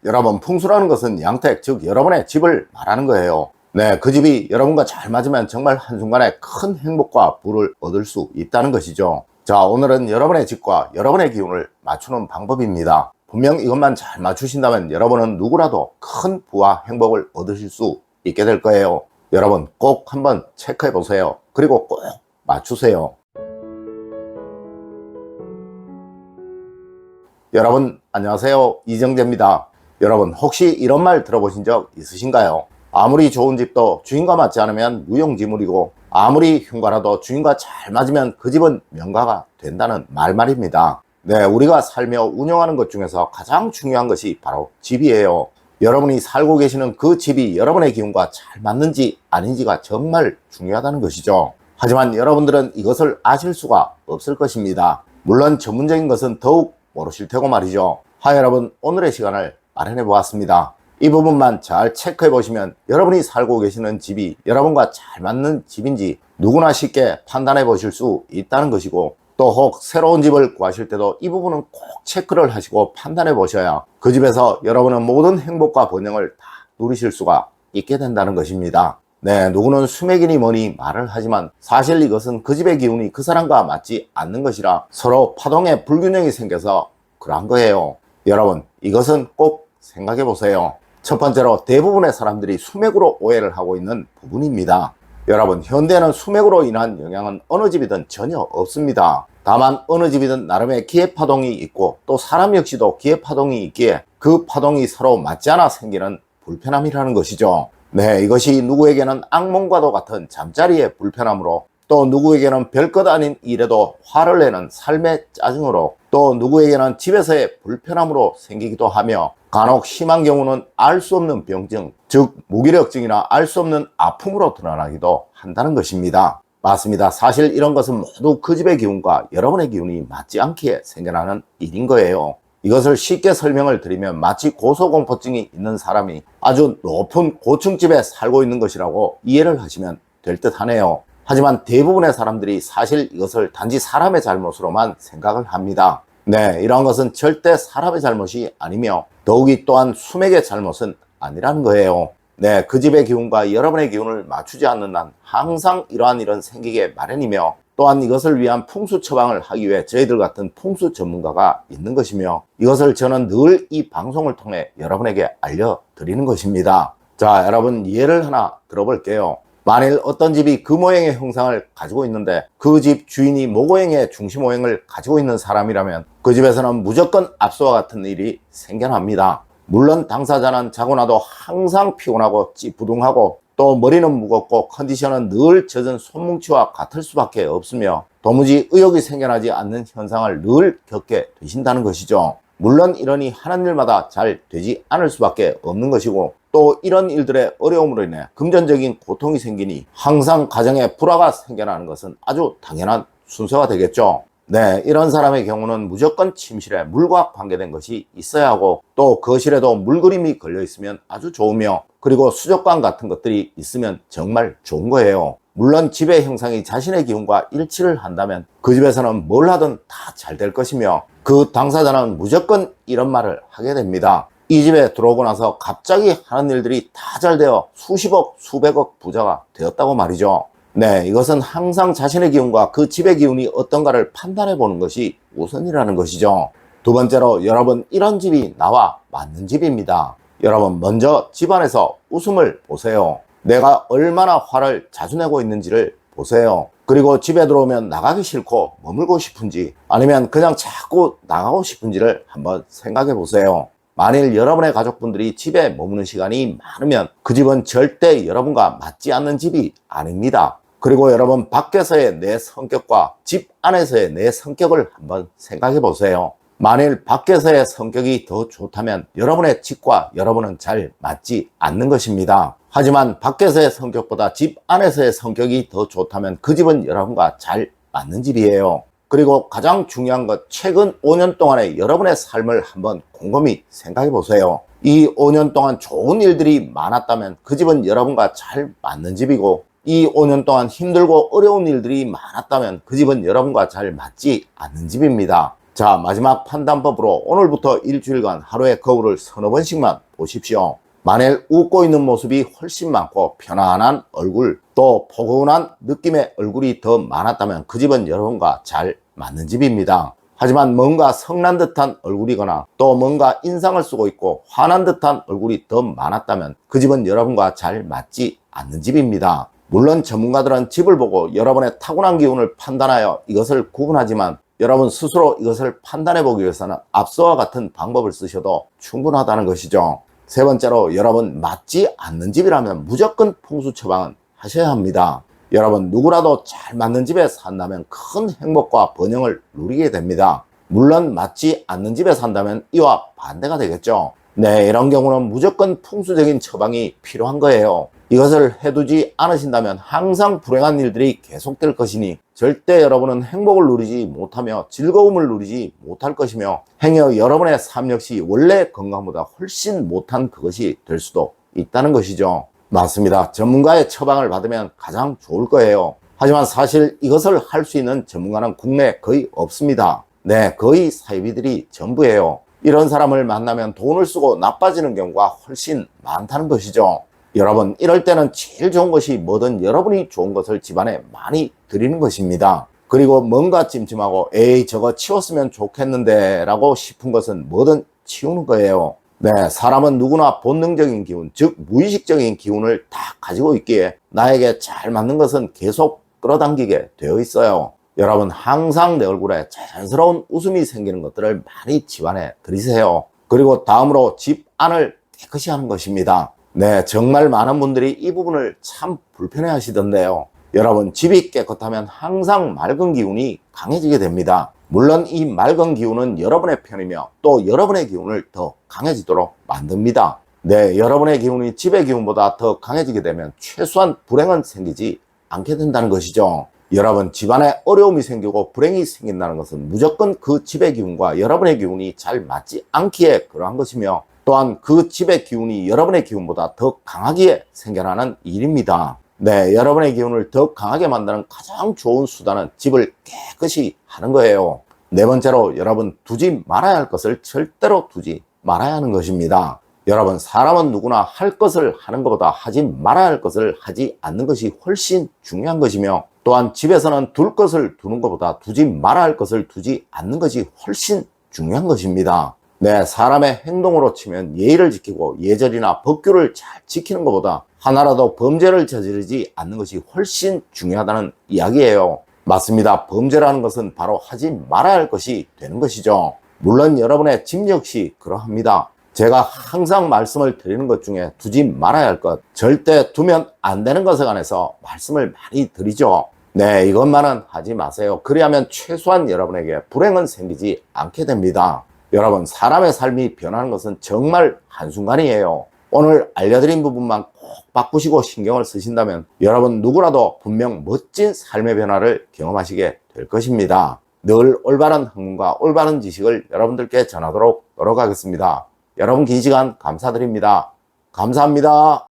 여러분, 풍수라는 것은 양택, 즉 여러분의 집을 말하는 거예요. 네, 그 집이 여러분과 잘 맞으면 정말 한순간에 큰 행복과 부를 얻을 수 있다는 것이죠. 자, 오늘은 여러분의 집과 여러분의 기운을 맞추는 방법입니다. 분명 이것만 잘 맞추신다면 여러분은 누구라도 큰 부와 행복을 얻으실 수 있게 될 거예요. 여러분 꼭 한번 체크해 보세요. 그리고 꼭 맞추세요. 여러분 안녕하세요, 이정재입니다. 여러분 혹시 이런 말 들어보신 적 있으신가요? 아무리 좋은 집도 주인과 맞지 않으면 무용지물이고, 아무리 흉가라도 주인과 잘 맞으면 그 집은 명가가 된다는 말입니다. 네, 우리가 살며 운영하는 것 중에서 가장 중요한 것이 바로 집이에요. 여러분이 살고 계시는 그 집이 여러분의 기운과 잘 맞는지 아닌지가 정말 중요하다는 것이죠. 하지만 여러분들은 이것을 아실 수가 없을 것입니다. 물론 전문적인 것은 더욱 모르실 테고 말이죠. 여러분, 오늘의 시간을 마련해 보았습니다. 이 부분만 잘 체크해 보시면 여러분이 살고 계시는 집이 여러분과 잘 맞는 집인지 누구나 쉽게 판단해 보실 수 있다는 것이고, 또 혹 새로운 집을 구하실 때도 이 부분은 꼭 체크를 하시고 판단해 보셔야 그 집에서 여러분은 모든 행복과 번영을 다 누리실 수가 있게 된다는 것입니다. 네, 누구는 수맥이니 뭐니 말을 하지만 사실 이것은 그 집의 기운이 그 사람과 맞지 않는 것이라 서로 파동의 불균형이 생겨서 그러한 거예요. 여러분, 이것은 꼭 생각해 보세요. 첫 번째로, 대부분의 사람들이 수맥으로 오해를 하고 있는 부분입니다. 여러분, 현대는 수맥으로 인한 영향은 어느 집이든 전혀 없습니다. 다만 어느 집이든 나름의 기회파동이 있고, 또 사람 역시도 기회파동이 있기에 그 파동이 서로 맞지 않아 생기는 불편함이라는 것이죠. 네, 이것이 누구에게는 악몽과도 같은 잠자리의 불편함으로, 또 누구에게는 별것 아닌 일에도 화를 내는 삶의 짜증으로, 또 누구에게는 집에서의 불편함으로 생기기도 하며, 간혹 심한 경우는 알 수 없는 병증, 즉 무기력증이나 알 수 없는 아픔으로 드러나기도 한다는 것입니다. 맞습니다. 사실 이런 것은 모두 그 집의 기운과 여러분의 기운이 맞지 않기에 생겨나는 일인 거예요. 이것을 쉽게 설명을 드리면 마치 고소공포증이 있는 사람이 아주 높은 고층집에 살고 있는 것이라고 이해를 하시면 될 듯 하네요. 하지만 대부분의 사람들이 사실 이것을 단지 사람의 잘못으로만 생각을 합니다. 네, 이러한 것은 절대 사람의 잘못이 아니며 더욱이 또한 수맥의 잘못은 아니라는 거예요. 네, 그 집의 기운과 여러분의 기운을 맞추지 않는 한 항상 이러한 일은 생기게 마련이며, 또한 이것을 위한 풍수 처방을 하기 위해 저희들 같은 풍수 전문가가 있는 것이며, 이것을 저는 늘 이 방송을 통해 여러분에게 알려드리는 것입니다. 자, 여러분 예를 하나 들어볼게요. 만일 어떤 집이 그 모양의 형상을 가지고 있는데 그 집 주인이 모고형의 중심 모양을 가지고 있는 사람이라면 그 집에서는 무조건 앞서와 같은 일이 생겨납니다. 물론 당사자는 자고 나도 항상 피곤하고 찌부둥하고, 또 머리는 무겁고 컨디션은 늘 젖은 손뭉치와 같을 수밖에 없으며, 도무지 의욕이 생겨나지 않는 현상을 늘 겪게 되신다는 것이죠. 물론 이러니 하는 일마다 잘 되지 않을 수밖에 없는 것이고, 또 이런 일들의 어려움으로 인해 금전적인 고통이 생기니 항상 가정에 불화가 생겨나는 것은 아주 당연한 순서가 되겠죠. 네, 이런 사람의 경우는 무조건 침실에 물과 관계된 것이 있어야 하고, 또 거실에도 물그림이 걸려 있으면 아주 좋으며, 그리고 수족관 같은 것들이 있으면 정말 좋은 거예요. 물론 집의 형상이 자신의 기운과 일치를 한다면 그 집에서는 뭘 하든 다 잘 될 것이며, 그 당사자는 무조건 이런 말을 하게 됩니다. 이 집에 들어오고 나서 갑자기 하는 일들이 다 잘 되어 수십억, 수백억 부자가 되었다고 말이죠. 네, 이것은 항상 자신의 기운과 그 집의 기운이 어떤가를 판단해 보는 것이 우선이라는 것이죠. 두 번째로, 여러분 이런 집이 나와 맞는 집입니다. 여러분 먼저 집안에서 웃음을 보세요. 내가 얼마나 화를 자주 내고 있는지를 보세요. 그리고 집에 들어오면 나가기 싫고 머물고 싶은지, 아니면 그냥 자꾸 나가고 싶은지를 한번 생각해 보세요. 만일 여러분의 가족분들이 집에 머무는 시간이 많으면 그 집은 절대 여러분과 맞지 않는 집이 아닙니다. 그리고 여러분 밖에서의 내 성격과 집 안에서의 내 성격을 한번 생각해 보세요. 만일 밖에서의 성격이 더 좋다면 여러분의 집과 여러분은 잘 맞지 않는 것입니다. 하지만 밖에서의 성격보다 집 안에서의 성격이 더 좋다면 그 집은 여러분과 잘 맞는 집이에요. 그리고 가장 중요한 것, 최근 5년 동안의 여러분의 삶을 한번 곰곰이 생각해 보세요. 이 5년 동안 좋은 일들이 많았다면 그 집은 여러분과 잘 맞는 집이고, 이 5년 동안 힘들고 어려운 일들이 많았다면 그 집은 여러분과 잘 맞지 않는 집입니다. 자, 마지막 판단법으로 오늘부터 일주일간 하루에 거울을 서너 번씩만 보십시오. 만일 웃고 있는 모습이 훨씬 많고 편안한 얼굴, 또 포근한 느낌의 얼굴이 더 많았다면 그 집은 여러분과 잘 맞는 집입니다. 하지만 뭔가 성난 듯한 얼굴이거나 또 뭔가 인상을 쓰고 있고 화난 듯한 얼굴이 더 많았다면 그 집은 여러분과 잘 맞지 않는 집입니다. 물론 전문가들은 집을 보고 여러분의 타고난 기운을 판단하여 이것을 구분하지만 여러분 스스로 이것을 판단해 보기 위해서는 앞서와 같은 방법을 쓰셔도 충분하다는 것이죠. 세 번째로, 여러분 맞지 않는 집이라면 무조건 풍수 처방은 하셔야 합니다. 여러분 누구라도 잘 맞는 집에 산다면 큰 행복과 번영을 누리게 됩니다. 물론 맞지 않는 집에 산다면 이와 반대가 되겠죠. 네, 이런 경우는 무조건 풍수적인 처방이 필요한 거예요. 이것을 해두지 않으신다면 항상 불행한 일들이 계속될 것이니 절대 여러분은 행복을 누리지 못하며 즐거움을 누리지 못할 것이며 행여 여러분의 삶 역시 원래 건강보다 훨씬 못한 그것이 될 수도 있다는 것이죠. 맞습니다. 전문가의 처방을 받으면 가장 좋을 거예요. 하지만 사실 이것을 할 수 있는 전문가는 국내에 거의 없습니다. 네, 거의 사이비들이 전부예요. 이런 사람을 만나면 돈을 쓰고 나빠지는 경우가 훨씬 많다는 것이죠. 여러분, 이럴 때는 제일 좋은 것이 뭐든 여러분이 좋은 것을 집안에 많이 드리는 것입니다. 그리고 뭔가 찜찜하고 에이 저거 치웠으면 좋겠는데 라고 싶은 것은 뭐든 치우는 거예요. 네, 사람은 누구나 본능적인 기운, 즉 무의식적인 기운을 다 가지고 있기에 나에게 잘 맞는 것은 계속 끌어당기게 되어 있어요. 여러분 항상 내 얼굴에 자연스러운 웃음이 생기는 것들을 많이 집안에 들이세요. 그리고 다음으로 집 안을 깨끗이 하는 것입니다. 네, 정말 많은 분들이 이 부분을 참 불편해 하시던데요. 여러분 집이 깨끗하면 항상 맑은 기운이 강해지게 됩니다. 물론 이 맑은 기운은 여러분의 편이며 또 여러분의 기운을 더 강해지도록 만듭니다. 네, 여러분의 기운이 집의 기운보다 더 강해지게 되면 최소한 불행은 생기지 않게 된다는 것이죠. 여러분 집안에 어려움이 생기고 불행이 생긴다는 것은 무조건 그 집의 기운과 여러분의 기운이 잘 맞지 않기에 그러한 것이며 또한 그 집의 기운이 여러분의 기운보다 더 강하기에 생겨나는 일입니다. 네, 여러분의 기운을 더 강하게 만드는 가장 좋은 수단은 집을 깨끗이 하는 거예요. 네 번째로, 여러분 두지 말아야 할 것을 절대로 두지 말아야 하는 것입니다. 여러분 사람은 누구나 할 것을 하는 것보다 하지 말아야 할 것을 하지 않는 것이 훨씬 중요한 것이며 또한 집에서는 둘 것을 두는 것보다 두지 말아야 할 것을 두지 않는 것이 훨씬 중요한 것입니다. 네, 사람의 행동으로 치면 예의를 지키고 예절이나 법규를 잘 지키는 것보다 하나라도 범죄를 저지르지 않는 것이 훨씬 중요하다는 이야기예요. 맞습니다. 범죄라는 것은 바로 하지 말아야 할 것이 되는 것이죠. 물론 여러분의 집 역시 그러합니다. 제가 항상 말씀을 드리는 것 중에 두지 말아야 할 것, 절대 두면 안 되는 것에 관해서 말씀을 많이 드리죠. 네, 이것만은 하지 마세요. 그리하면 최소한 여러분에게 불행은 생기지 않게 됩니다. 여러분 사람의 삶이 변하는 것은 정말 한순간이에요. 오늘 알려드린 부분만 꼭 바꾸시고 신경을 쓰신다면 여러분 누구라도 분명 멋진 삶의 변화를 경험하시게 될 것입니다. 늘 올바른 학문과 올바른 지식을 여러분들께 전하도록 노력하겠습니다. 여러분 긴 시간 감사드립니다. 감사합니다.